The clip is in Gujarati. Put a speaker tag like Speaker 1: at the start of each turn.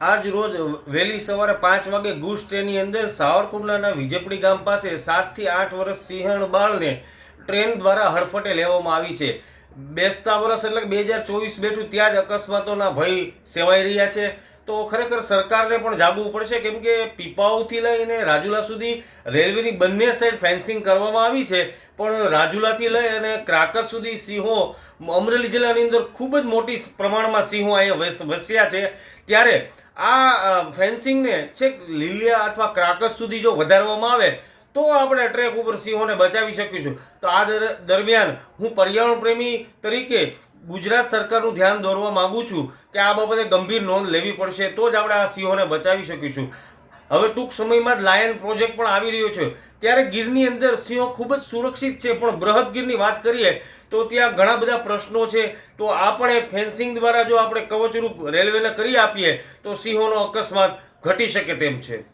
Speaker 1: આજ રોજ વહેલી સવારે 5 વાગે ગુજ ટ્રેનની અંદર સાવરકુંડલાના વિજયપુરી ગામ પાસે 7 થી 8 વર્ષ સિંહણ બાળને ટ્રેન દ્વારા હડફટે લેવામાં આવી છે. બેસતા વર્ષ એટલે કે 2024 બેઠું ત્યાં જ અકસ્માતોના ભય સેવાઈ રહ્યા છે. તો ખરેખર સરકારને પણ જાગવું પડશે, કેમ કે પીપાઉથી લઈને રાજુલા સુધી રેલવેની બંને સાઈડ ફેન્સિંગ કરવામાં આવી છે, પણ રાજુલાથી લઈ અને ક્રાકર સુધી સિંહો, અમરેલી જિલ્લાની અંદર ખૂબ જ મોટી પ્રમાણમાં સિંહો અહીંયા વસ્યા છે. ત્યારે આ ફેન્સિંગને છેક લીલિયા અથવા ક્રાકર સુધી જો વધારવામાં આવે તો આપણે ટ્રેક ઉપર સિંહોને બચાવી શકીશું. તો આ દરમિયાન હું પર્યાવરણ પ્રેમી તરીકે ગુજરાત સરકારનું ધ્યાન દોરવા માંગુ છું કે આ બાબતે ગંભીર નોંધ લેવી પડશે, તો જ આપણે આ સિંહોને બચાવી શકીશું. હવે ટૂંક સમયમાં જ લાયન પ્રોજેક્ટ પણ આવી રહ્યો છે. ત્યારે ગીરની અંદર સિંહો ખૂબ જ સુરક્ષિત છે, પણ બૃહદ ગીરની વાત કરીએ તો ત્યાં ઘણા બધા પ્રશ્નો છે. તો આ પણ એક ફેન્સિંગ દ્વારા જો આપણે કવચરૂપ રેલવેને કરી આપીએ તો સિંહોનો અકસ્માત ઘટી શકે તેમ છે.